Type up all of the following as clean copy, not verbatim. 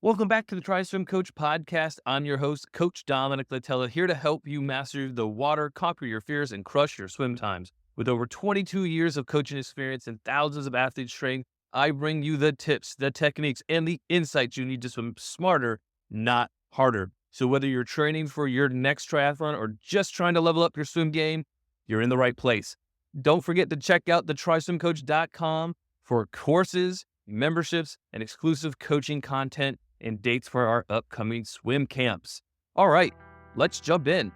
Welcome back to the Try Swim Coach podcast. I'm your host, Coach Dominic Latella, here to help you master the water, conquer your fears, and crush your swim times. With over 22 years of coaching experience and thousands of athletes trained, I bring you the tips, the techniques, and the insights you need to swim smarter, not harder. So whether you're training for your next triathlon or just trying to level up your swim game, you're in the right place. Don't forget to check out the tryswimcoach.com for courses, memberships, and exclusive coaching content and dates for our upcoming swim camps. All right, let's jump in.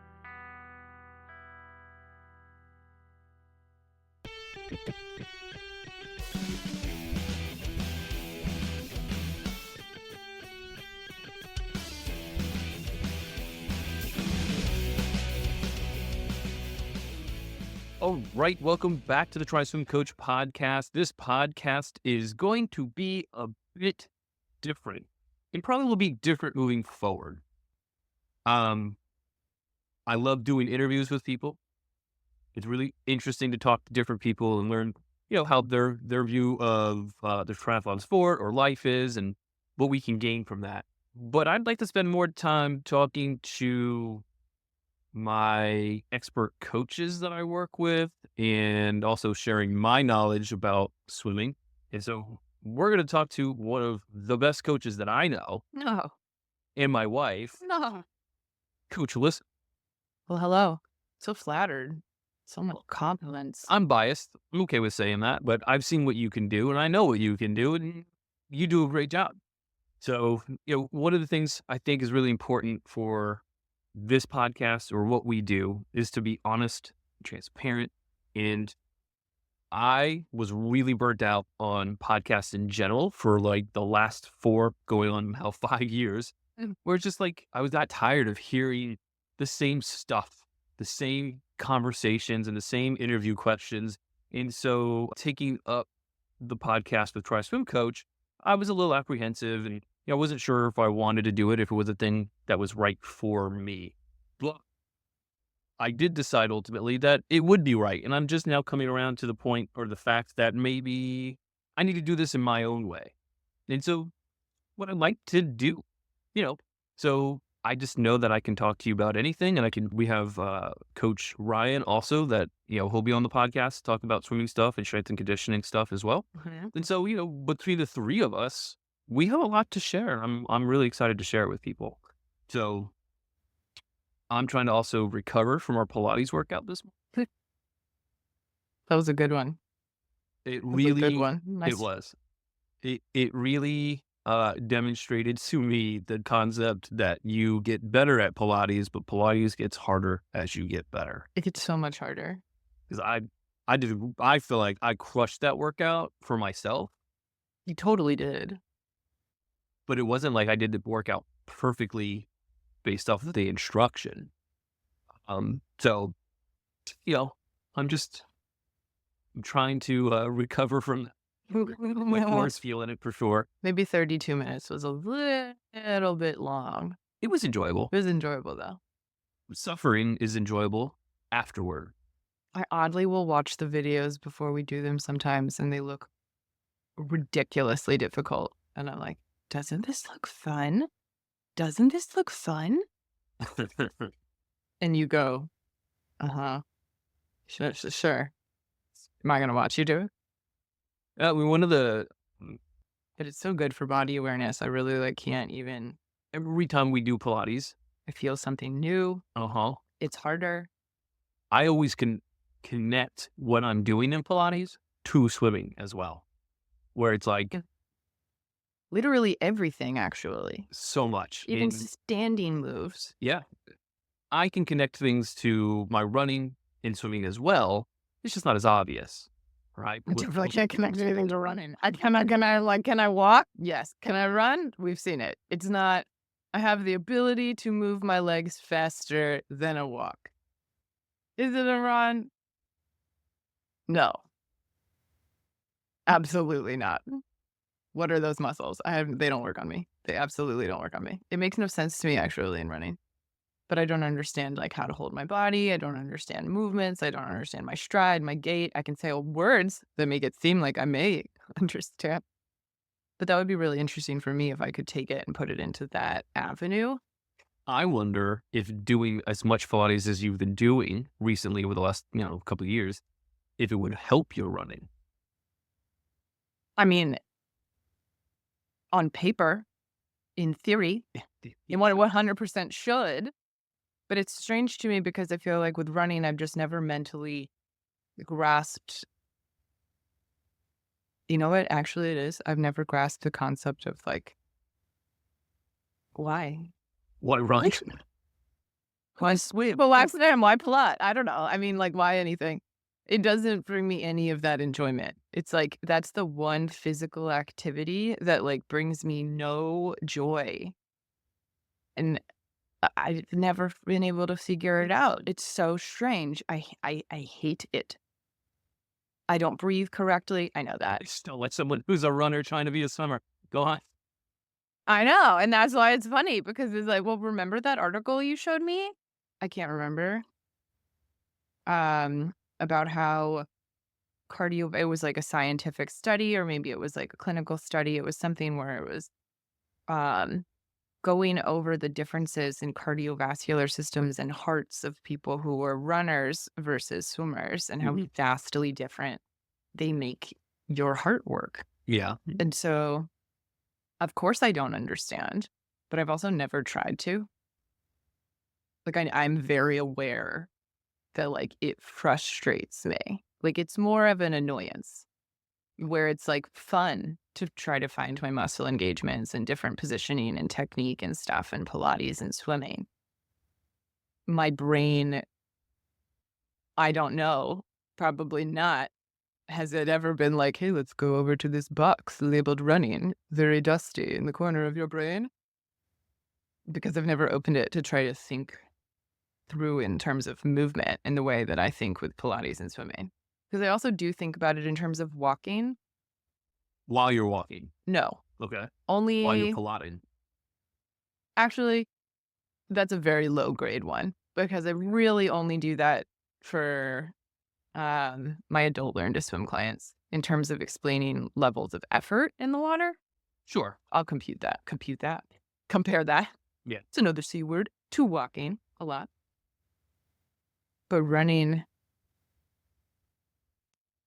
All right, welcome back to the Try Swim Coach podcast. This podcast is going to be a bit different. It probably will be different moving forward. I love doing interviews with people. It's really interesting to talk to different people and learn, how their view of the triathlon sport or life is and what we can gain from that. But I'd like to spend more time talking to my expert coaches that I work with and also sharing my knowledge about swimming. And so we're going to talk to one of the best coaches that I know No, and my wife, no. Coach Alyssa. Well, hello. So flattered. So much compliments. I'm biased. I'm okay with saying that, but I've seen what you can do and I know what you can do and you do a great job. So, one of the things I think is really important for this podcast or what we do is to be honest, transparent. And I was really burnt out on podcasts in general for like the last 4 going on now 5 years, Mm. where it's just like I was that tired of hearing the same stuff, the same conversations and the same interview questions. And so taking up the podcast with Try Swim Coach, I was a little apprehensive and I wasn't sure if I wanted to do it, if it was a thing that was right for me. But I did decide ultimately that it would be right. And I'm just now coming around to the point or the fact that maybe I need to do this in my own way. And so what I like to do, you know, so I just know that I can talk to you about anything. And we have Coach Ryan also that, he'll be on the podcast, talk about swimming stuff and strength and conditioning stuff as well. Mhm. And so, between the three of us, we have a lot to share. I'm really excited to share it with people. So I'm trying to also recover from our Pilates workout this month. That was a good one. It That was a good really, one. it Nice. was. It really demonstrated to me the concept that you get better at Pilates, but Pilates gets harder as you get better. It gets so much harder. Because I feel like I crushed that workout for myself, You totally did. but it wasn't like I did the workout perfectly based off of the instruction. So, you know, I'm trying to recover from that. My core's feeling it for sure. Maybe 32 minutes was a little bit long. It was enjoyable. It was enjoyable, though. Suffering is enjoyable afterward. I oddly will watch the videos before we do them sometimes, and they look ridiculously difficult. And I'm like, doesn't this look fun? Doesn't this look fun? And you go, uh-huh. Sure. Am I going to watch you do it? One of the But it's so good for body awareness. I really can't even. every time we do Pilates, I feel something new. It's harder. I always can connect what I'm doing in Pilates to swimming as well, where it's like Yeah. Literally everything, actually. so much. Even And standing moves. yeah, I can connect things to my running and swimming as well. It's just not as obvious, right? I can't connect anything to running. Can I walk? Yes. Can I run? We've seen it. It's not. I have the ability to move my legs faster than a walk. Is it a run? No. Absolutely not. What are those muscles? They don't work on me. They absolutely don't work on me. It makes no sense to me actually in running. But I don't understand how to hold my body. I don't understand movements. I don't understand my stride, my gait. I can say words that make it seem like I may understand. But that would be really interesting for me if I could take it and put it into that avenue. I wonder if doing as much Pilates as you've been doing recently over the last, couple of years, if it would help your running. I mean, on paper, in theory, it 100% should, but it's strange to me because I feel like with running, I've just never mentally grasped. You know what? Actually, it is. I've never grasped the concept of like, why? Why run? Why swim? But why swim? Why plot? I don't know. I mean, like, why anything? It doesn't bring me any of that enjoyment. It's like that's the one physical activity that like brings me no joy. And I've never been able to figure it out. It's so strange. I hate it. I don't breathe correctly. I know that. Still like someone who's a runner trying to be a swimmer. Go on. I know, and that's why it's funny because it's like, well, remember that article you showed me? I can't remember. About how cardio it was like a scientific study or maybe it was like a clinical study. It was something where it was um going over the differences in cardiovascular systems and hearts of people who were runners versus swimmers and how Mhm. vastly different they make your heart work. Yeah. And so, of course, I don't understand, but I've also never tried to. Like, I'm very aware that, like, it frustrates me. Like, it's more of an annoyance where it's, like, fun to try to find my muscle engagements and different positioning and technique and stuff in Pilates and swimming. My brain, I don't know, probably not. Has it ever been like, "Hey, let's go over to this box labeled running, very dusty in the corner of your brain?" Because I've never opened it to try to think through in terms of movement in the way that I think with Pilates and swimming. Because I also do think about it in terms of walking. While you're walking. No, Okay. While you're only Pilating. actually, that's a very low grade one because I really only do that for my adult learn to swim clients in terms of explaining levels of effort in the water. Sure. I'll compute that, compare that. Yeah. It's another C word to walking a lot. But running,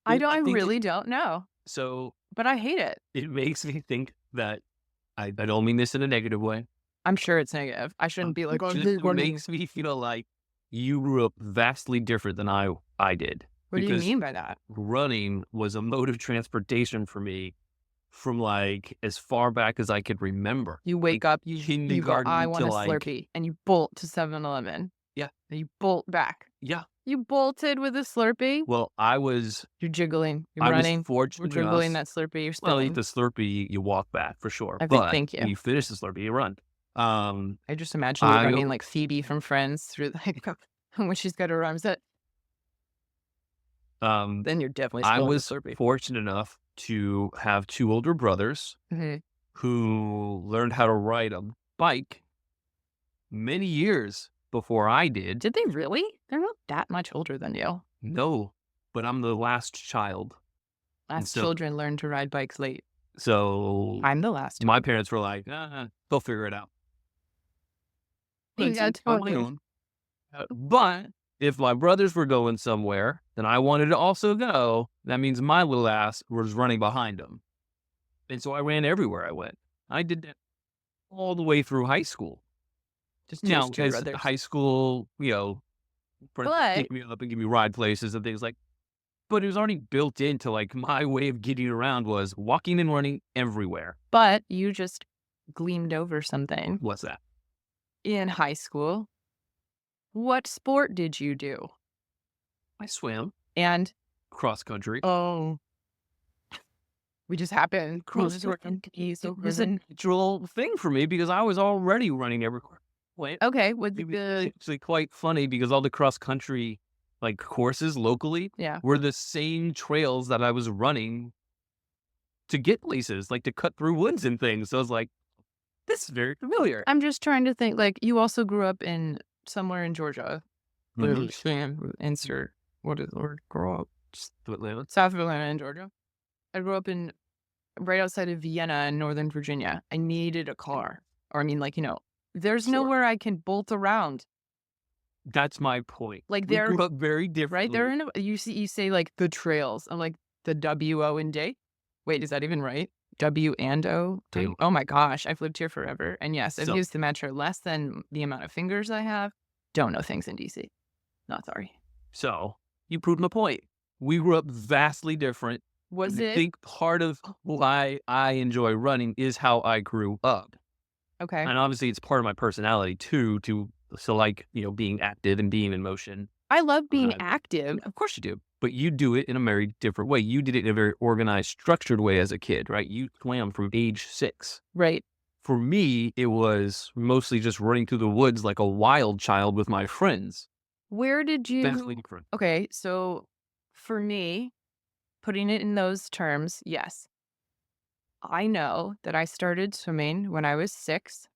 I think really don't know, so. but I hate it. It makes me think that I don't mean this in a negative way. I'm sure it's negative. I shouldn't be like, "Oh, I Just hate running." makes me feel like you grew up vastly different than I did What do you because mean by that? running was a mode of transportation for me from like as far back as I could remember. You Like wake up, you go, "I kindergarten want to a like Slurpee," and you bolt to 7-Eleven, yeah, and you bolt back. yeah. You bolted with a Slurpee? Well, You're jiggling, you're I was running, we're fortunate dribbling enough. that Slurpee, you're Well, eat spinning. the Slurpee, you walk back for sure, I think but thank when you. you finish the Slurpee, you run. Um, I just imagine you I running like Phoebe from Friends through like when she's got her arms up, um, then you're definitely I spilling the was Slurpee. fortunate enough to have 2 older brothers Mhm. who learned how to ride a bike many years before I did. Did they really? They're not that much older than you. No, but I'm the last child, and Last children learn to ride bikes late. so I'm the last my one. parents were like, they'll figure it out." Yeah, On my totally. own. But if my brothers were going somewhere, then I wanted to also go. That means my little ass was running behind them. And so I ran everywhere I went. I did that all the way through high school. Now, Just 2 because brothers. high school, friends would But pick me up and give me ride places and things like, but it was already built into like my way of getting around was walking and running everywhere. you just gleamed over something. What's that? In high school, what sport did you do? I swam And cross country. oh, we just happened. Cross country. It was a natural thing for me because I was already running everywhere. Wait, Okay, with it was the actually quite funny because all the cross country like courses locally yeah. were the same trails that I was running to get places, like to cut through woods and things. So I was like, this is very familiar. I'm just trying to think, like, you also grew up in somewhere in Georgia. Mhm. Insert what is the word? Grow up. To Atlanta. South of Atlanta in Georgia. I grew up in right outside of Vienna in Northern Virginia. I needed a car. Or I mean, like, there's Sure. nowhere I can bolt around. That's my point. Like We they're grew up very right there differently. in you say like the trails. I'm like the W-O and D. Wait, is that even right? W and O D? So Oh my gosh, I've lived here forever. And yes, I've so used the metro less than the amount of fingers I have. Don't know things in DC. Not sorry. so you proved my point. We grew up vastly different. Was And I it think part of why I enjoy running is how I grew up. okay? And obviously it's part of my personality too, to like, being active and being in motion. I love being Uh, active. of course you do. But you do it in a very different way. You did it in a very organized, structured way as a kid, right? You swam from age 6. Right. For me, it was mostly just running through the woods like a wild child with my friends. Where did Vastly you different. Okay, so for me, putting it in those terms, yes. I know that I started swimming when I was 6.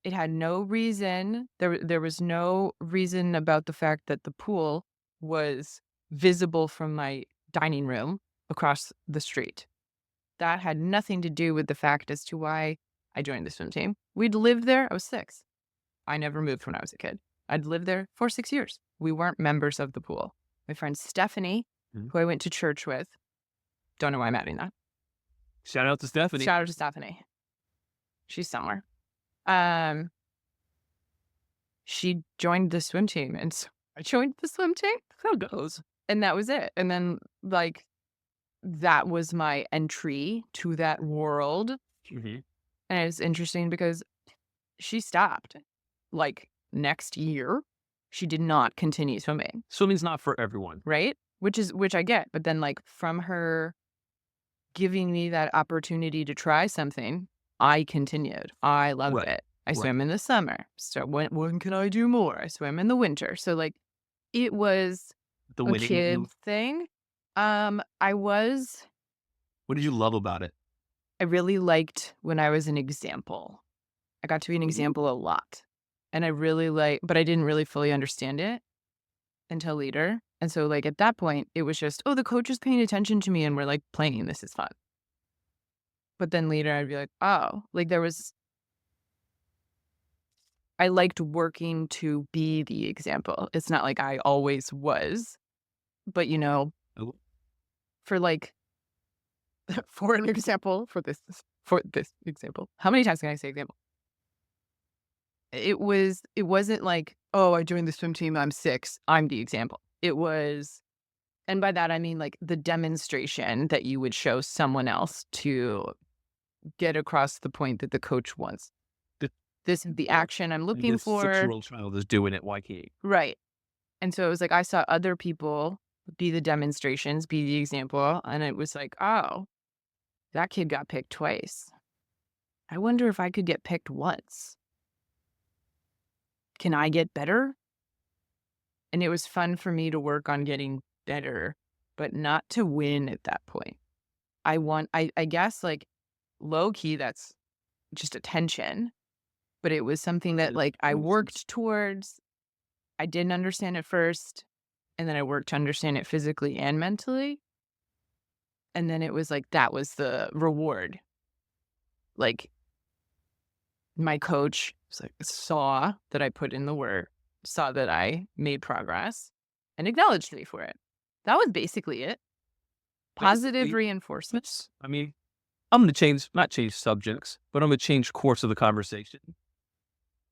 It had no reason. There was no reason about the fact that the pool was visible from my dining room across the street. That had nothing to do with the fact as to why I joined the swim team. We'd lived there. I was 6. I never moved when I was a kid. I'd lived there for 6 years. We weren't members of the pool. My friend Stephanie, Mhm. who I went to church with, don't know why I'm adding that. Shout out to Stephanie. Shout out to Stephanie. She's somewhere. Um, she joined the swim team, and so I joined the swim team, How it goes. and that was it. And then, like, that was my entry to that world. Mhm. And it's interesting because she stopped. Like, next year, she did not continue swimming, Swimming's not for everyone. right? Which I get. But then, like, from her giving me that opportunity to try something, I continued. I loved Right. it. I Right. swim in the summer. So when can I do more? I swim in the winter. So, like, it was The a winning kid you. thing. I was What did you love about it? I really liked when I was an example. I got to be an Mhm. example a lot. And I really but I didn't really fully understand it until later. And so, like, at that point, it was just, oh, the coach is paying attention to me and we're like playing. This is fun. But then later I'd be like, oh, like I liked working to be the example. It's not like I always was, but Oh, for like, for an example, for this example, how many times can I say example? It wasn't like, oh, I joined the swim team. I'm 6. I'm the example. It was, and by that, I mean like the demonstration that you would show someone else to get across the point that the coach wants. the This is the yeah. action I'm And looking this for. 6-year-old child is doing it, why can't you? Right. And so it was like I saw other people be the demonstrations, be the example. And it was like, oh, that kid got picked twice. I wonder if I could get picked once. Can I get better? And it was fun for me to work on getting better, but not to win at that point. I guess, like, low key, that's just attention, but it was something that, like, I worked towards. I didn't understand it first, and then I worked to understand it physically and mentally. And then it was like that was the reward. Like, my coach was like, saw that I put in the work, saw that I made progress, and acknowledged me for it. That was basically it. Positive Basically, reinforcement. I mean, I'm gonna not change subjects, but I'm gonna change course of the conversation.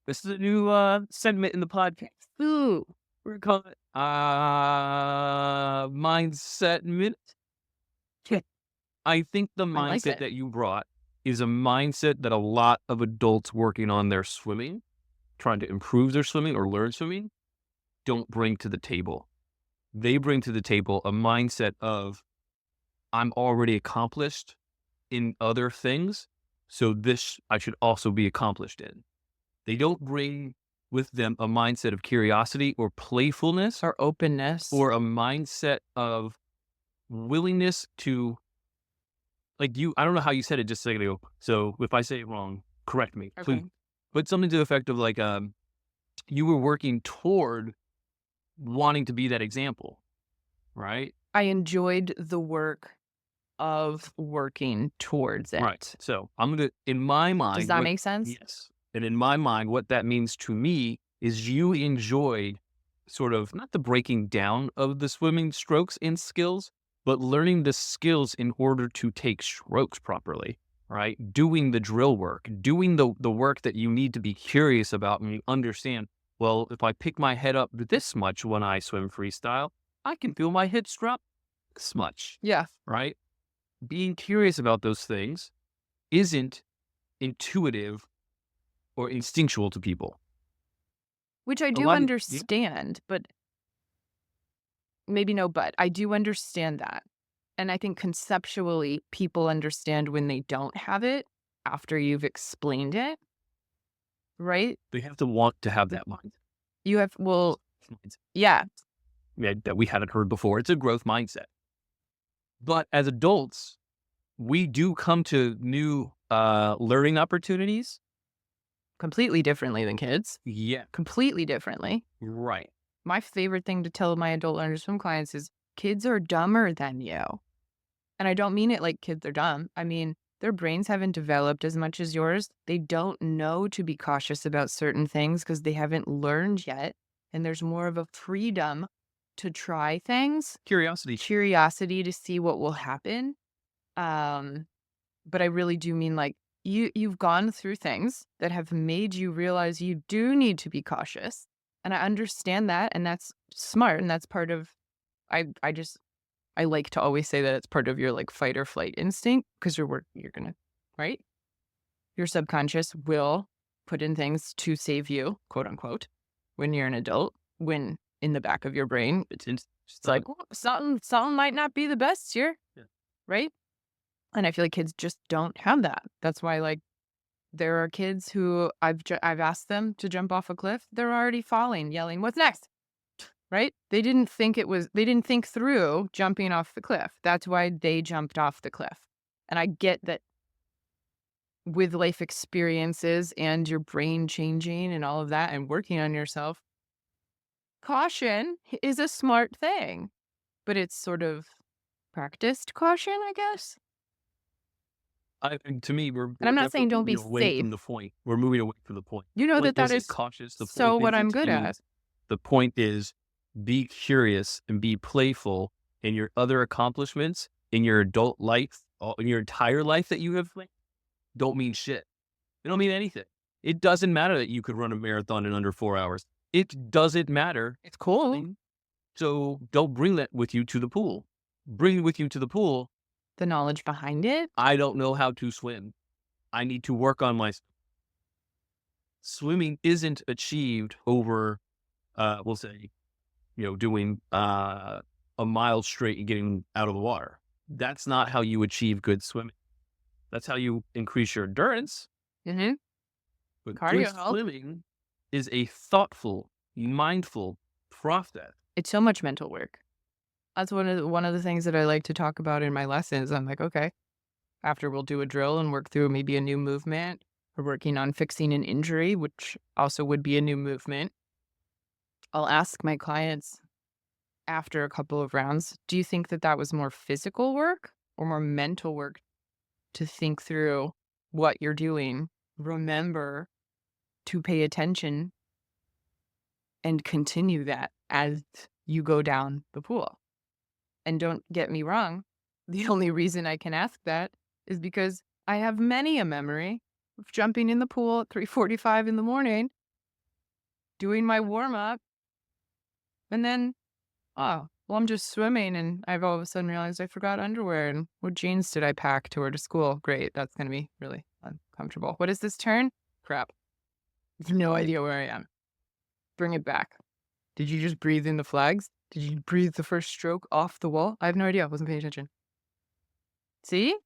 This is a new segment in the podcast. Ooh, We're calling it mindset minute. yeah, I think the I like mindset it. that you brought is a mindset that a lot of adults working on their swimming, trying to improve their swimming or learn swimming, don't bring to the table. They bring to the table a mindset of, I'm already accomplished in other things, so this I should also be accomplished in. They don't bring with them a mindset of curiosity or playfulness Or openness. or a mindset of willingness to, like, I don't know how you said it just a second ago. So if I say it wrong, correct me, please. Okay. But something to the effect of like, you were working toward wanting to be that example, right? I enjoyed the work of working towards Right. it. So I'm going to, in my Does mind, that make sense? yes. And in my mind, what that means to me is you enjoy sort of not the breaking down of the swimming strokes and skills, but learning the skills in order to take strokes properly, right? Doing the drill work, doing the work that you need to be curious about and you understand, well, if I pick my head up this much when I swim freestyle, I can feel my hips drop this much, Yeah. right? Being curious about those things isn't intuitive or instinctual to people. Which I A do lot of yeah, understand, but maybe no, but I do understand that. And I think conceptually, people understand when they don't have it after you've explained it, right? they have to want to have that mind. You have, well, Mindset, yeah, yeah, that we hadn't heard before. It's a growth mindset. But as adults, we do come to new learning opportunities. completely differently than kids, Yeah, completely differently. right. My favorite thing to tell my adult learners swim clients is kids are dumber than you. And I don't mean it like kids are dumb. I mean, their brains haven't developed as much as yours. They don't know to be cautious about certain things because they haven't learned yet. And there's more of a freedom to try things, Curiosity. curiosity to see what will happen. Um, but I really do mean like you've gone through things that have made you realize you do need to be cautious. And I understand that, and that's smart, and that's part of I just I like to always say that it's part of your like fight or flight instinct because you're gonna, right? Your subconscious will put in things to save you, quote unquote, when you're an adult, when in the back of your brain, it's like, "Well, something might not be the best here, Yeah. right?" And I feel like kids just don't have that. That's why like there are kids who I've asked them to jump off a cliff. They're already falling, yelling, "What's next?" Right? They didn't think through jumping off the cliff. That's why they jumped off the cliff. And I get that with life experiences and your brain changing and all of that and working on yourself, caution is a smart thing, but it's sort of practiced caution, I guess. To me, And we're I'm not saying definitely don't moving be away safe. from the point. We're moving away from the point. You The know that point that isn't is cautious. The so point what I'm isn't good being. at. The point is be curious and be playful in your other accomplishments in your adult life, in your entire life that you have. Don't mean shit. It don't mean anything. It doesn't matter that you could run a marathon in under 4 hours. It doesn't matter. It's cool. So don't bring that with you to the pool. Bring it with you to the pool. The knowledge behind it. I don't know how to swim. I need to work on my swimming isn't achieved over, we'll say, doing a mile straight and getting out of the water. That's not how you achieve good swimming. That's how you increase your endurance. Mm-hmm. But good Cardio health. swimming is a thoughtful, mindful process. It's so much mental work. That's one of the things that I like to talk about in my lessons. I'm like, okay, after we'll do a drill and work through maybe a new movement. We're working on fixing an injury, which also would be a new movement. I'll ask my clients after a couple of rounds, do you think that that was more physical work or more mental work to think through what you're doing? Remember to pay attention and continue that as you go down the pool. And don't get me wrong, the only reason I can ask that is because I have many a memory of jumping in the pool at 3:45 in the morning, doing my warm up, and then, oh, well, I'm just swimming, and I've all of a sudden realized I forgot underwear, and what jeans did I pack to wear to school? Great, that's gonna be really uncomfortable. What is this turn? Crap. I have no idea where I am. Bring it back. Did you just breathe in the flags? Did you breathe the first stroke off the wall? I have no idea. I wasn't paying attention. See?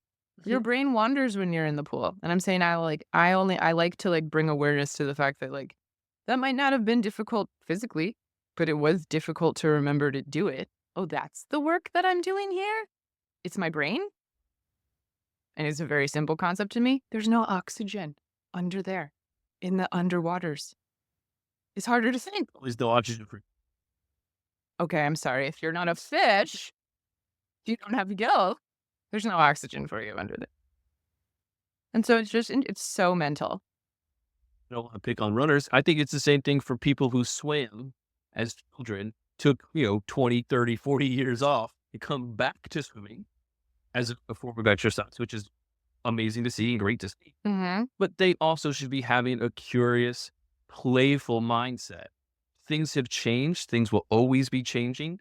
Your brain wanders when you're in the pool. And I'm saying I like to like bring awareness to the fact that like that might not have been difficult physically, but it was difficult to remember to do it. Oh, that's the work that I'm doing here? It's my brain? And it's a very simple concept to me. There's no oxygen under there in the underwaters. It's harder to think. Always no oxygen free. Okay, I'm sorry. If you're not a fish, you don't have gills. There's no oxygen for you under there. And so it's so mental. I don't want to pick on runners. I think it's the same thing for people who swam as children, took, 20, 30, 40 years off and come back to swimming as a form of exercise, which is amazing to see and great to see. Mhm. But they also should be having a curious, playful mindset. Things have changed. Things will always be changing.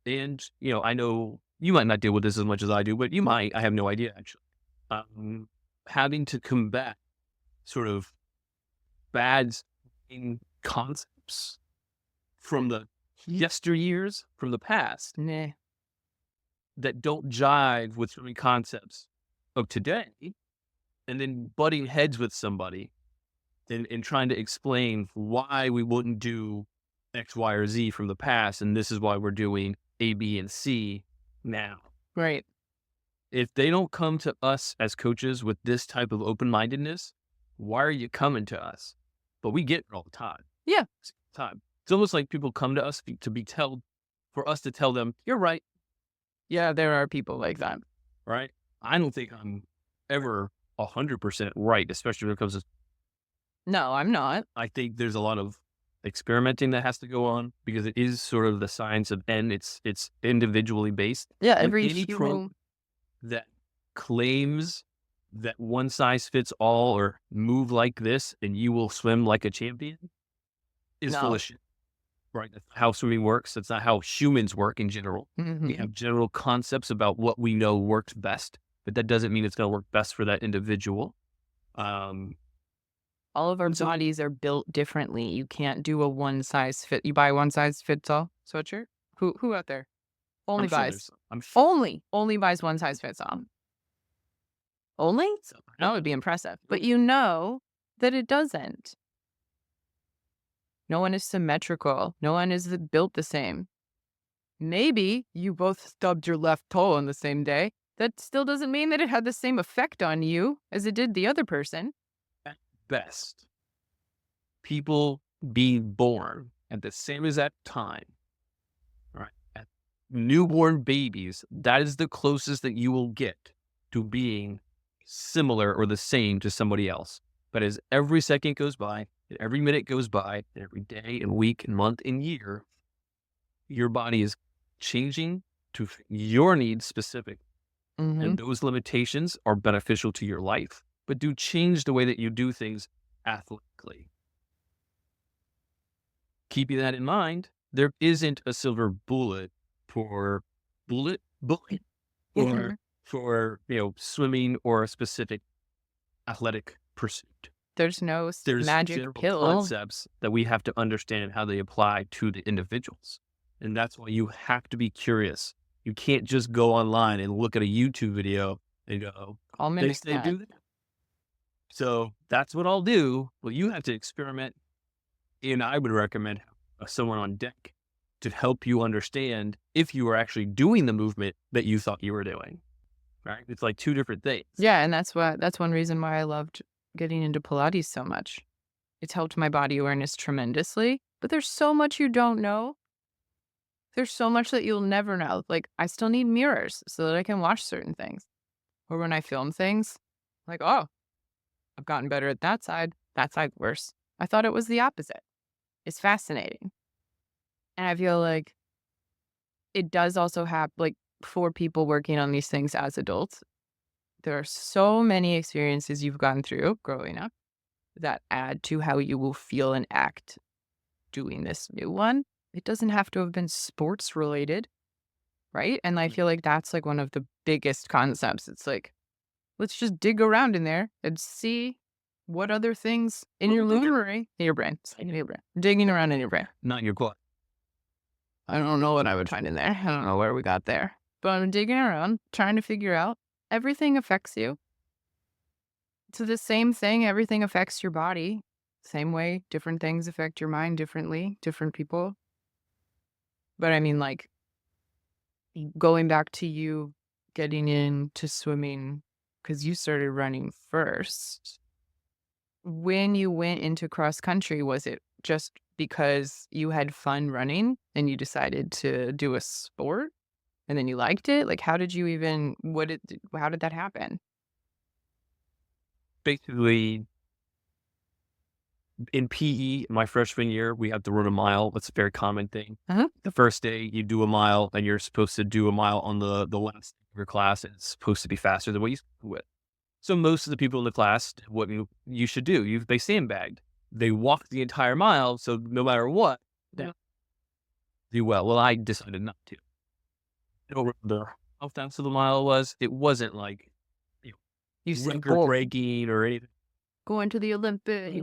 And, I know you might not deal with this as much as I do, but you might. I have no idea, actually. Having to combat sort of bad in concepts from the yesteryears, from the past, Nah. that don't jive with swimming concepts of today, and then butting heads with somebody and trying to explain why we wouldn't do X, Y, or Z from the past, and this is why we're doing A, B, and C now. Right. If they don't come to us as coaches with this type of open-mindedness, why are you coming to us? But we get it all the time. Yeah. It's almost like people come to us for us to tell them, you're right, Yeah, there are people like that. right? I don't think I'm ever 100% right, especially when it comes to, No, I'm not. I think there's a lot of experimenting that has to go on because it is sort of the science of N. It's individually based. Yeah, And every any human. trope that claims that one size fits all or move like this and you will swim like a champion is full No. of shit. Right? That's not how swimming works. That's not how humans work in general. We Mhm. have general concepts about what we know works best, but that doesn't mean it's going to work best for that individual. Um, All of our and so bodies are built differently. You can't do a one size fit. You buy one size fits all sweatshirt? Who out there I'm only sure buys there's, I'm sure only buys one size fits all? Only? some, That would be impressive. But you know that it doesn't. No one is symmetrical. No one is built the same. Maybe you both stubbed your left toe on the same day. That still doesn't mean that it had the same effect on you as it did the other person. at best, people being born at the same exact time, right? At newborn babies, that is the closest that you will get to being similar or the same to somebody else. But as every second goes by, and every minute goes by, and every day and week and month and year, your body is changing to your needs specific. Mm-hmm. And those limitations are beneficial to your life, but do change the way that you do things athletically. Keeping that in mind, there isn't a silver bullet for bullet Mm-hmm. for swimming or a specific athletic pursuit. There's no There's magic general pill. concepts that we have to understand how they apply to the individuals. And that's why you have to be curious. You can't just go online and look at a YouTube video and go, I'll they mimic say that. do that. So that's what I'll do. Well, you have to experiment. And I would recommend someone on deck to help you understand if you are actually doing the movement that you thought you were doing. Right? It's like two different things. Yeah, and that's one reason why I loved getting into Pilates so much. It's helped my body awareness tremendously, but there's so much you don't know. There's so much that you'll never know. Like, I still need mirrors so that I can watch certain things. Or when I film things, like, oh, I've gotten better at that side. That side worse. I thought it was the opposite. It's fascinating. And I feel like it does also have, like, for people working on these things as adults, there are so many experiences you've gone through growing up that add to how you will feel and act doing this new one. It doesn't have to have been sports related, right? And I feel like that's like one of the biggest concepts. It's like, let's just dig around in there and see what other things in your memory, in your brain, in your brain, digging around in your brain. Not your quad. I don't know what I would find in there. I don't know where we got there, but I'm digging around, trying to figure out everything affects you. So the same thing, everything affects your body. Same way, different things affect your mind differently, different people. But I mean, like, going back to you getting into swimming because you started running first. When you went into cross country, was it just because you had fun running and you decided to do a sport? and then you liked it? Like, how did you even how did that happen? Basically, in PE, my freshman year, we had to run a mile. That's a very common thing. Uh-huh. The first day, you do a mile, and you're supposed to do a mile on the last day of your class, and it's supposed to be faster than what you started with. So most of the people in the class did what you should do. They sandbagged. They walked the entire mile, so no matter what, they do well. Well, I decided not to. I don't remember how fast the mile was. It wasn't like you You know, said, record breaking or anything. going to the Olympics.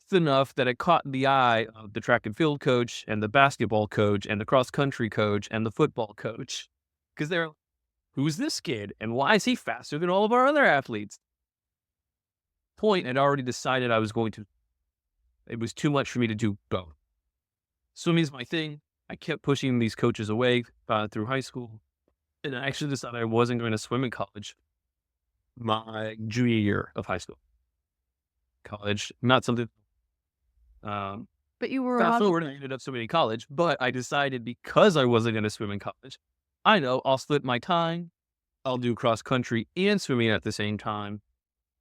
It's enough that it caught the eye of the track and field coach and the basketball coach and the cross country coach and the football coach. Because they're like, who's this kid? And why is he faster than all of our other athletes? Point, I'd already decided it was too much for me to do both. Swimming's my thing. I kept pushing these coaches away through high school. And I actually decided I wasn't going to swim in college my junior year of high school. College, not something. But you were Fast forward, I ended up swimming in college, but I decided because I wasn't going to swim in college, I know I'll split my time. I'll do cross country and swimming at the same time.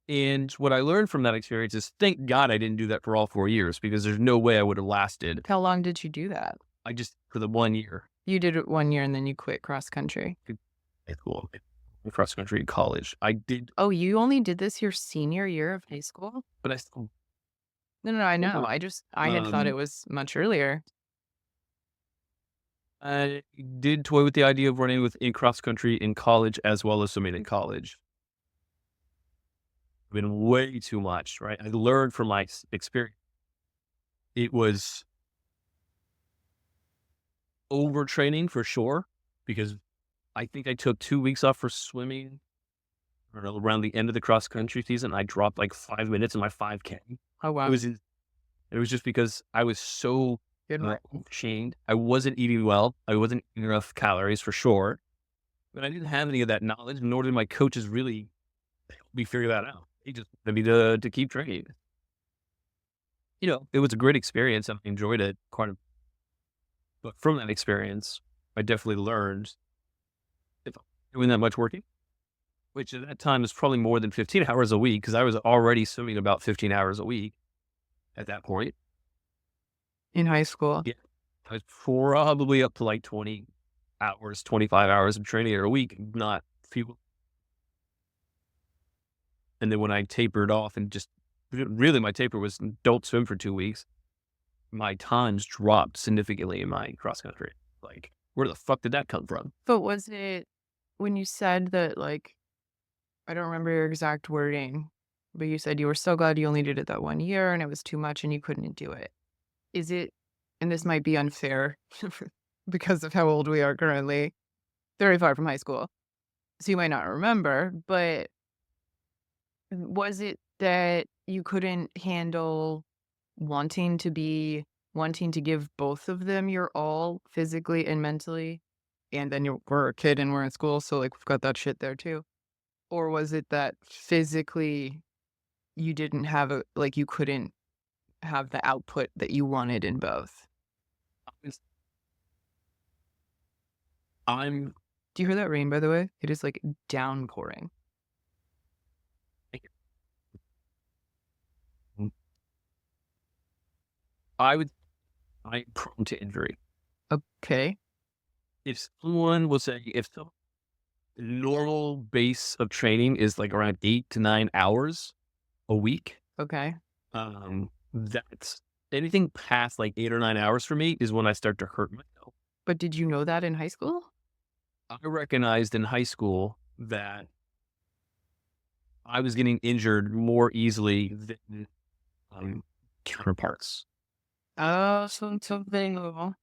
And what I learned from that experience is thank God I didn't do that for all 4 years because there's no way I would have lasted. How long did you do that? I just, for the 1 year. You did it 1 year and then you quit cross country. High school, cross country in college. I did, Oh, you only did this your senior year of high school? but I still, No, I know. I had thought it um, was much earlier. I did toy with the idea of running in cross country in college as well as swimming in college. Been way too much, right? I learned from my experience. It was overtraining for sure, because I think I took 2 weeks off for swimming. I don't know, around the end of the cross country season, I dropped like 5 minutes in my 5K. Oh, wow. It was just because I was so Good one. shamed. I wasn't eating well. I wasn't eating enough calories for sure, but I didn't have any of that knowledge, nor did my coaches really help me figure that out. They just wanted me to keep training. It was a great experience and I enjoyed it quite a. But from that experience, I definitely learned if I'm doing that much working, which at that time was probably more than 15 hours a week because I was already swimming about 15 hours a week at that point. In high school. Yeah. I was probably up to like 20 hours, 25 hours of training a week, not few. And then when I tapered off and just really my taper was don't swim for 2 weeks, my times dropped significantly in my cross country. Like, where the fuck did that come from? But was it when you said that, like, I don't remember your exact wording, but you said you were so glad you only did it that 1 year and it was too much and you couldn't do it. Is it, and this might be unfair because of how old we are currently, very far from high school. So you might not remember, but was it that you couldn't handle wanting to give both of them your all physically and mentally? And then we're a kid and we're in school, so like we've got that shit there too. Or was it that physically you didn't have you couldn't have the output that you wanted in both? I'm Do you hear that rain, by the way? It is like downpouring. I would I'm prone to injury. Okay. If someone will say if the normal base of training is like around 8 to 9 hours a week, Okay. that's anything past like 8 or 9 hours for me is when I start to hurt myself. But did you know that in high school? I recognized in high school that I was getting injured more easily than counterparts. Oh, something little.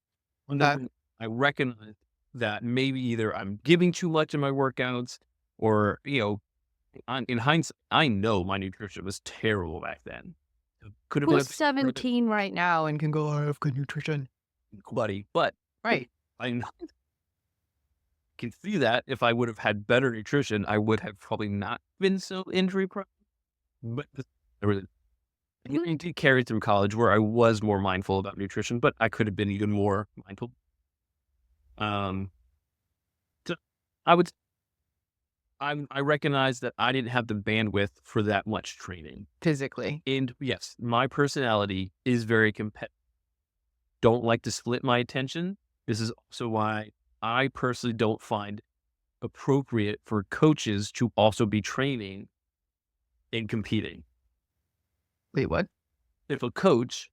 That Whenever I recognize that maybe either I'm giving too much in my workouts or, in hindsight, I know my nutrition was terrible back then. It could have been a who's bit better 17 right now and can go, I have good nutrition. buddy, but Right. I can see that if I would have had better nutrition, I would have probably not been so injury prone. But it did carry through college where I was more mindful about nutrition, but I could have been even more mindful. Um, I would I recognize that I didn't have the bandwidth for that much training. physically. And yes, my personality is very competitive. Don't like to split my attention. This is also why I personally don't find appropriate for coaches to also be training and competing. Wait, what? If a coach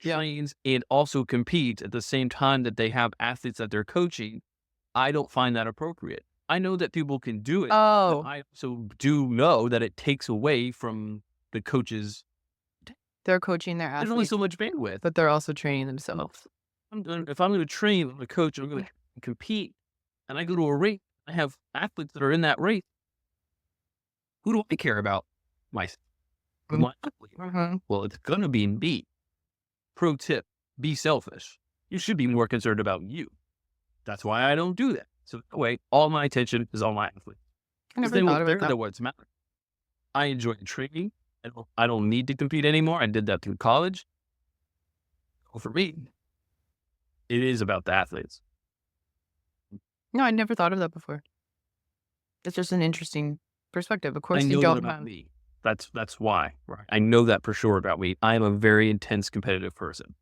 Yeah. trains and also competes at the same time that they have athletes that they're coaching, I don't find that appropriate. I know that people can do it, but Oh, I also do know that it takes away from the coaches. they're coaching their There's only athletes, so much bandwidth. but they're also training themselves. If I'm going to train, I'm a coach, I'm going to compete, and I go to a race, I have athletes that are in that race. Who do I care about? My, Mm, my athlete. mhm. Well, it's going to be me. Pro tip, be selfish. You should be more concerned about you. That's why I don't do that. So that way, all my attention is on my athlete. I Because never then thought of it they're that. the ones matter. I enjoy training. I don't need to compete anymore. I did that through college. Well, for me, it is about the athletes. No, I never thought of that before. It's just an interesting perspective. Of I course, you know that don't about have. me. That's why. Right. I know that for sure about me. I am a very intense competitive person.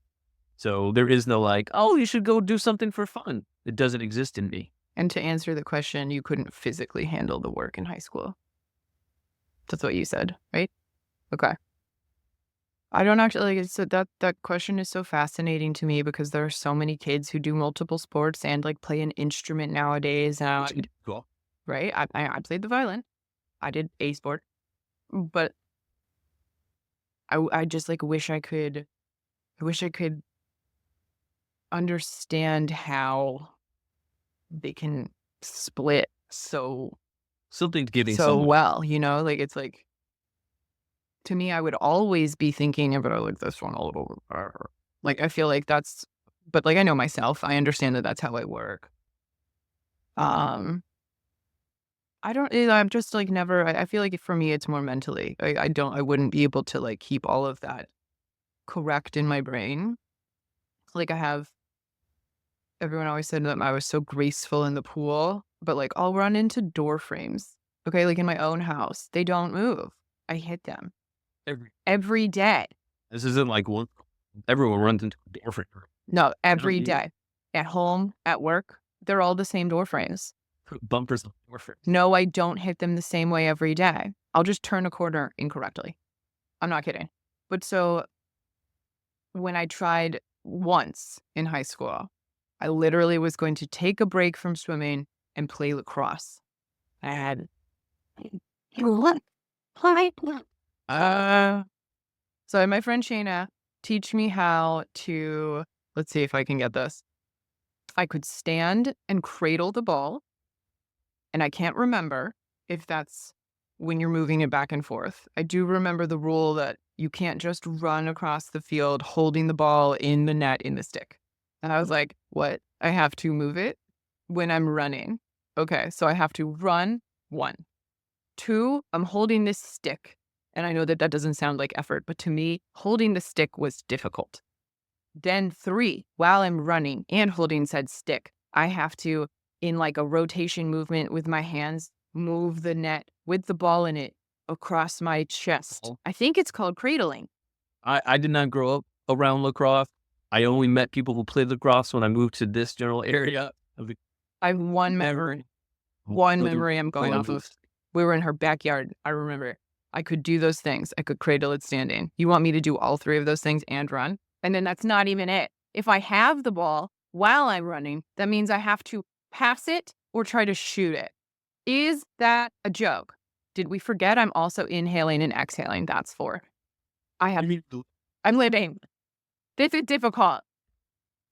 So there is no like, oh, you should go do something for fun. It doesn't exist in me. And to answer the question, you couldn't physically handle the work in high school. That's what you said, right? Okay. I don't actually like so that question is so fascinating to me because there are so many kids who do multiple sports and like play an instrument nowadays. Cool. Right? I played the violin. I did a sport, but I just like wish I could. I wish I could understand how they can split Something's giving so somewhere. well. Like it's like to me, I would always be thinking about like this one a little. Like I feel like that's, but like I know myself. I understand that that's how I work. Um, I don't. I'm just like never. I feel like for me, it's more mentally. I don't. I wouldn't be able to like keep all of that correct in my brain. Like I have. Everyone always said that I was so graceful in the pool, but like I'll run into door frames. Okay, like in my own house, they don't move. I hit them Every every day. This isn't like one. Everyone runs into a door frame. No, I don't every need day. At home, at work, they're all the same door frames. bumpers on door frames. No, I don't hit them the same way every day. I'll just turn a corner incorrectly. I'm not kidding. But so when I tried once in high school, I literally was going to take a break from swimming and play lacrosse. I had so I had my friend Shayna teach me how to, let's see if I can get this. I could stand and cradle the ball. And I can't remember if that's when you're moving it back and forth. I do remember the rule that you can't just run across the field holding the ball in the net in the stick. And I was like, what? I have to move it when I'm running. Okay, so I have to run, 1. 2, I'm holding this stick. And I know that that doesn't sound like effort, but to me, holding the stick was difficult. Then 3, while I'm running and holding said stick, I have to, in like a rotation movement with my hands, move the net with the ball in it across my chest. Oh. I think it's called cradling. I did not grow up around lacrosse. I only met people who played lacrosse when I moved to this general area of the I have one memory. One memory I'm going off of. We were in her backyard. I remember. I could do those things. I could cradle it standing. You want me to do all 3 of those things and run? And then that's not even it. If I have the ball while I'm running, that means I have to pass it or try to shoot it. Is that a joke? Did we forget I'm also inhaling and exhaling? That's 4. I'm living. This is difficult.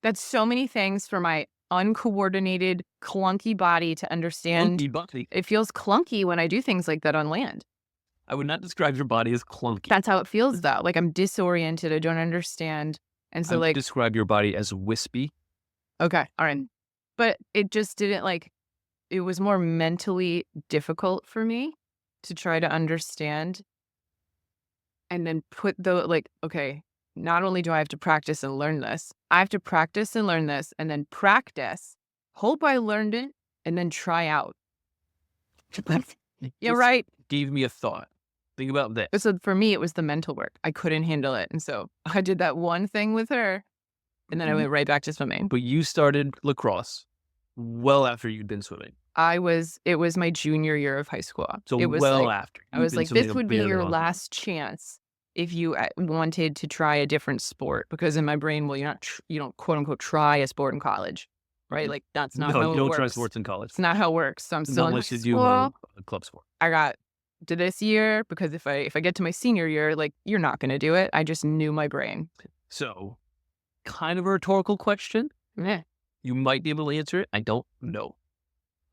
That's so many things for my uncoordinated, clunky body to understand. Clunky body. It feels clunky when I do things like that on land. I would not describe your body as clunky. That's how it feels, though. Like I'm disoriented. I don't understand. And I so, would like, describe your body as wispy. okay, all right. But it just didn't like, it was more mentally difficult for me to try to understand and then put the, like, okay, not only do I have to practice and learn this, I have to practice and learn this and then practice, hope I learned it, and then try out You're Just right. gave me a thought. Think about that. So for me, it was the mental work. I couldn't handle it. And so I did that one thing with her, and then I went right back to swimming. But you started lacrosse well after you'd been swimming. It was my junior year of high school. So It was well like, after. I You'd was been like, swimming this a would be very your long time. last chance if you wanted to try a different sport. Because in my brain, well, you don't quote unquote try a sport in college, right? Mhm. Like that's not No, how you it don't try works. sports in college. It's not how it works. So I'm still Not in high unless you do school. a club sport. I got to this year because if I get to my senior year, like you're not going to do it. I just knew my brain. So, kind of a rhetorical question. Yeah. You might be able to answer it. I don't know.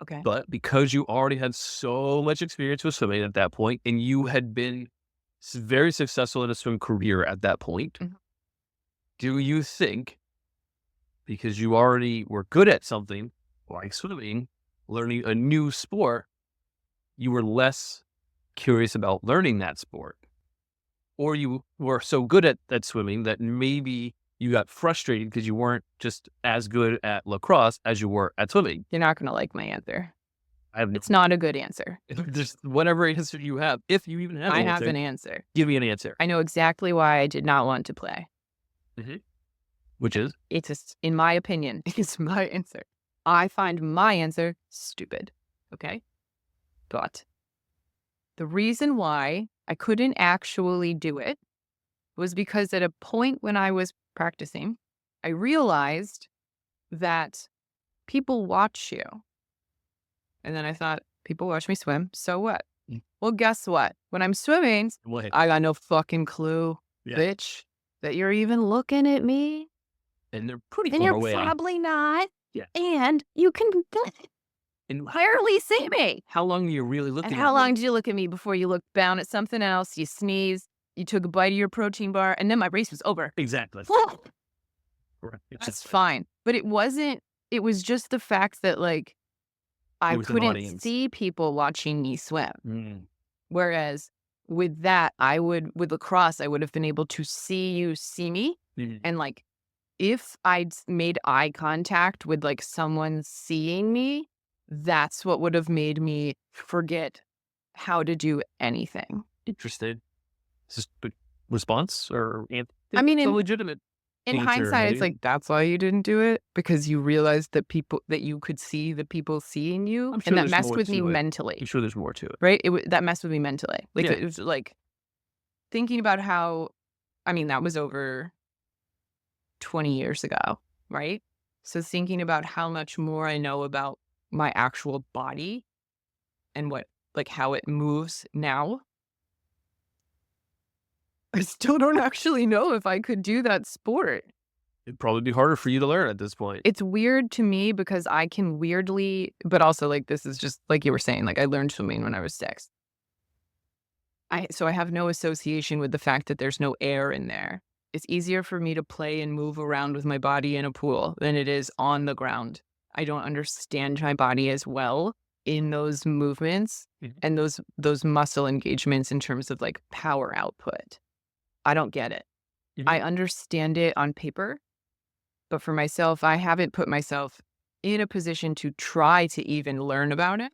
Okay. But because you already had so much experience with swimming at that point, and you had been very successful in a swim career at that point, Mhm. do you think, because you already were good at something like swimming, learning a new sport, you were less curious about learning that sport? Or you were so good at swimming that maybe you got frustrated because you weren't just as good at lacrosse as you were at swimming? You're not going to like my answer. I have no, It's not a good answer. just whatever answer you have, if you even have I an have answer, an answer. give me an answer. I know exactly why I did not want to play. Mhm. Which is? It's just, in my opinion, it's my answer. I find my answer stupid. Okay. But the reason why I couldn't actually do it was because at a point when I was practicing, I realized that people watch you. And then I thought, people watch me swim. So what? Mm. Well, guess what? When I'm swimming, What? I got no fucking clue, Yeah. bitch, that you're even looking at me. And they're pretty And far you're away. probably not. Yeah. And you can And barely see me. how long are you really looking And at how long me? did you look at me before you looked down at something else? You sneezed, you took a bite of your protein bar, and then my race was over. Exactly. Right. It's That's just fine. But it wasn't, it was just the fact that, like, I There was an couldn't audience. see people watching me swim. Mm. Whereas with with lacrosse, I would have been able to see you see me. Mhm. And like, if I'd made eye contact with like someone seeing me, that's what would have made me forget how to do anything. Interested. Is this a response or I mean, it's a in legitimate answer, hindsight, it's right? like, that's why you didn't do it, because you realized that you could see the people seeing you, I'm sure and that there's messed more with me to it. mentally, I'm sure there's more to it. right? That messed with me mentally. Like, Yeah. it was like thinking about how, I mean, that was over 20 years ago, right? So thinking about how much more I know about my actual body and how it moves now, I still don't actually know if I could do that sport. It'd probably be harder for you to learn at this point. It's weird to me because I can weirdly, but also like this is just like you were saying, like I learned swimming when I was 6. So I have no association with the fact that there's no air in there. It's easier for me to play and move around with my body in a pool than it is on the ground. I don't understand my body as well in those movements Mhm. and those muscle engagements in terms of like power output. I don't get it. Mhm. I understand it on paper, but for myself, I haven't put myself in a position to try to even learn about it.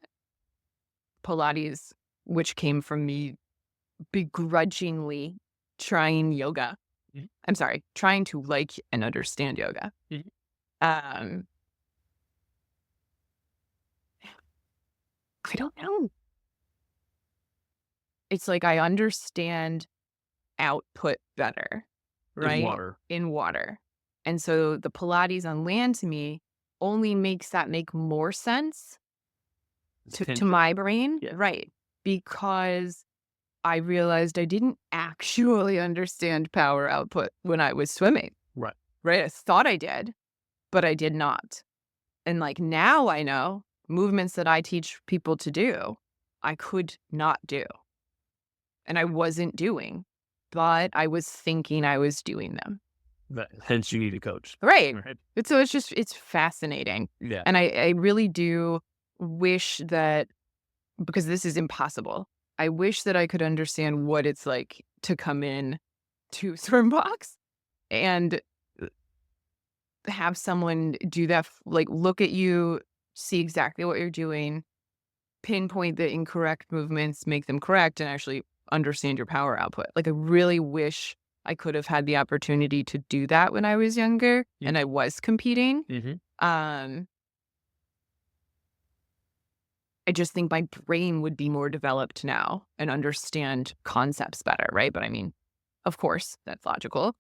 Pilates, which came from me begrudgingly trying yoga. Mhm. I'm sorry, trying to like and understand yoga. Mhm. Um, I don't know. It's like I understand output better, In right? water. In water. And so the Pilates on land to me only makes that make more sense It's to tension. my brain. Yeah. Right. Because I realized I didn't actually understand power output when I was swimming. Right. Right. I thought I did, but I did not. And like now I know movements that I teach people to do, I could not do. And I wasn't doing, but I was thinking I was doing them. Hence, you need a coach. Right. Right. It's fascinating. Yeah. And I really do wish that, because this is impossible, I wish that I could understand what it's like to come in to SwimBox and have someone do that, like look at you, see exactly what you're doing, pinpoint the incorrect movements, make them correct, and actually understand your power output. Like, I really wish I could have had the opportunity to do that when I was younger Yeah. and I was competing. Hmm. Um, I just think my brain would be more developed now and understand concepts better, right? But I mean, of course, that's logical.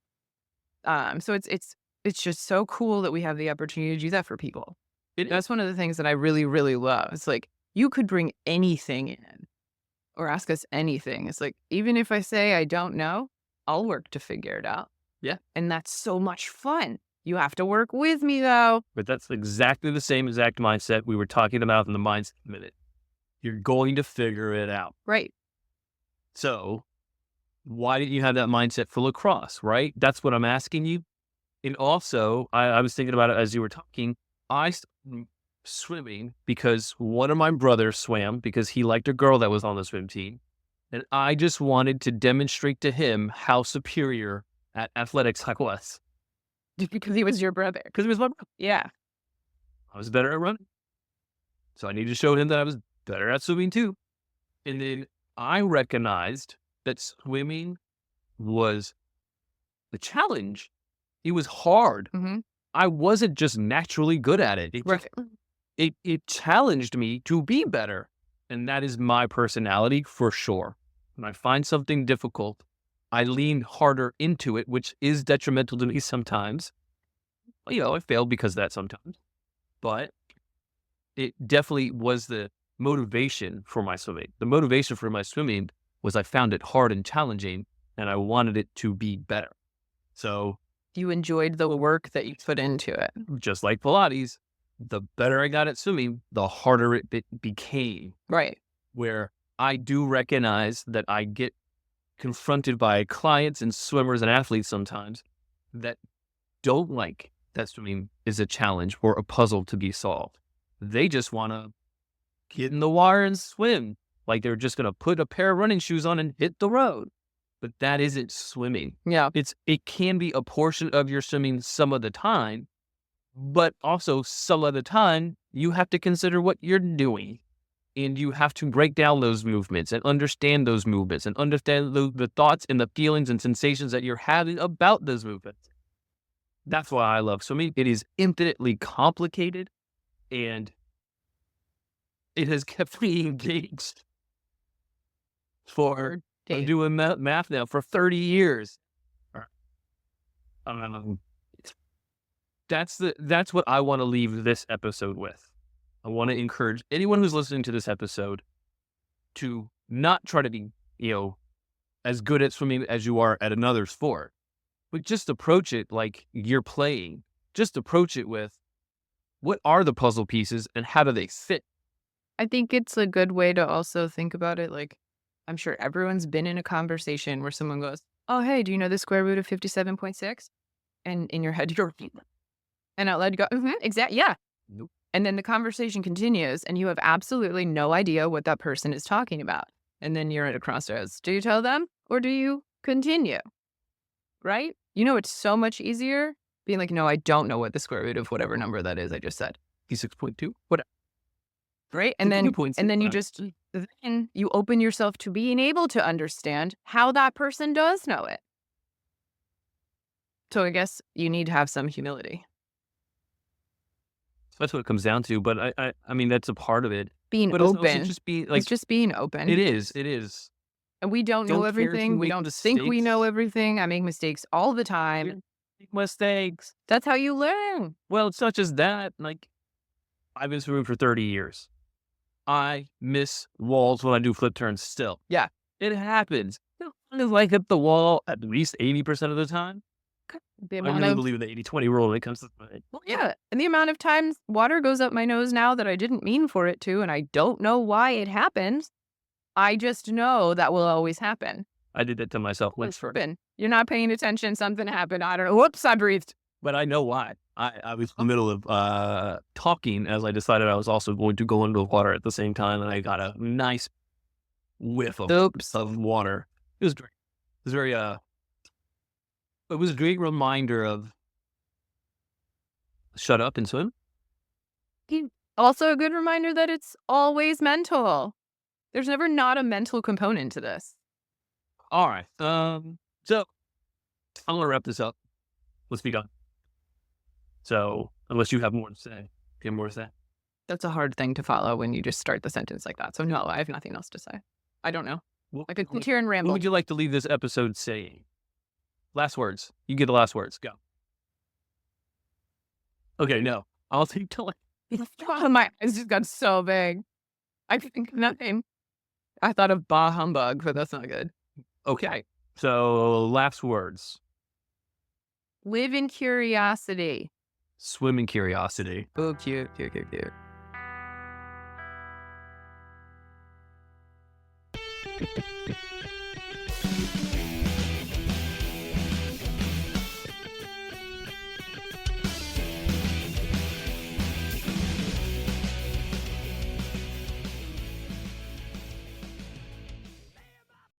So it's just so cool that we have the opportunity to do that for people. It is. That's one of the things that I really, really love. It's like you could bring anything in or ask us anything. It's like, even if I say I don't know, I'll work to figure it out. Yeah. And that's so much fun. You have to work with me though. But that's exactly the same exact mindset we were talking about in the mindset minute. You're going to figure it out. Right. So why didn't you have that mindset for lacrosse, right? That's what I'm asking you. And also, I was thinking about it as you were talking. I started swimming because one of my brothers swam because he liked a girl that was on the swim team. And I just wanted to demonstrate to him how superior at athletics I was. Because he was your brother. Because he was my brother. Yeah. I was better at running. So I needed to show him that I was better at swimming too. And then I recognized that swimming was the challenge. It was hard. Hmm. I wasn't just naturally good at it. Right. It challenged me to be better. And that is my personality for sure. When I find something difficult, I lean harder into it, which is detrimental to me sometimes. I failed because of that sometimes. But it definitely was the motivation for my swimming. The motivation for my swimming was I found it hard and challenging, and I wanted it to be better. So You enjoyed the work that you put into it. just like Pilates, the better I got at swimming, the harder it became. Right. Where I do recognize that I get confronted by clients and swimmers and athletes sometimes that don't like that swimming is a challenge or a puzzle to be solved. They just want to get in the water and swim. Like they're just going to put a pair of running shoes on and hit the road. But that isn't swimming. Yeah. It can be a portion of your swimming some of the time, but also some of the time you have to consider what you're doing. And you have to break down those movements and understand those movements and understand the thoughts and the feelings and sensations that you're having about those movements. That's why I love swimming. It is infinitely complicated and it has kept me engaged for, I'm doing math now, for 30 years. Um, that's what I want to leave this episode with. I want to encourage anyone who's listening to this episode to not try to be, as good at swimming as you are at another sport, but just approach it like you're playing. Just approach it with what are the puzzle pieces and how do they fit? I think it's a good way to also think about it. Like, I'm sure everyone's been in a conversation where someone goes, "Oh, hey, do you know the square root of 57.6?" And in your head, you're repeating that. And out loud, you go, exactly. Yeah. Nope. And then the conversation continues and you have absolutely no idea what that person is talking about. And then you're at a crossroads. Do you tell them or do you continue? Right? It's so much easier being like, no, I don't know what the square root of whatever number that is I just said. 6.2. What? Right? And then 2.6. then you open yourself to being able to understand how that person does know it. So I guess you need to have some humility. That's what it comes down to. But I mean, that's a part of it. Being But it's open. also just be like, It's just being open. it is. It is. And we don't know Don't care everything. to We make don't think we know mistakes. everything. I make mistakes all the time. Make mistakes. That's how you learn. Well, it's not just that. Like, I've been swimming for 30 years. I miss walls when I do flip turns still. Yeah. It happens. As I hit the wall at least 80% of the time. The I amount really of believe in the 80-20 rule when it comes to swimming. Well, yeah. And the amount of times water goes up my nose now that I didn't mean for it to, and I don't know why it happens. I just know that will always happen. I did that to myself once. You're not paying attention. Something happened. I don't know. Whoops, I breathed. But I know why. I was in the middle of talking as I decided I was also going to go into the water at the same time, and I got a nice whiff of water. It was great. It was very it was a great reminder of shut up and swim. Also a good reminder that it's always mental. There's never not a mental component to this. All right. So I'm gonna wrap this up. Let's be done. So unless you have more to say, you have more to say. That's a hard thing to follow when you just start the sentence like that. So no, I have nothing else to say. I don't know. What, I could sit what, here and what ramble. would you like to leave this episode saying? Last words. You get the last words. Go. Okay, no. I'll take till Oh, my eyes just got so big. I think nothing. I thought of bah humbug, but that's not good. okay. So last words. Live in curiosity. Swim in curiosity. Oh, cute, cute, cute, cute.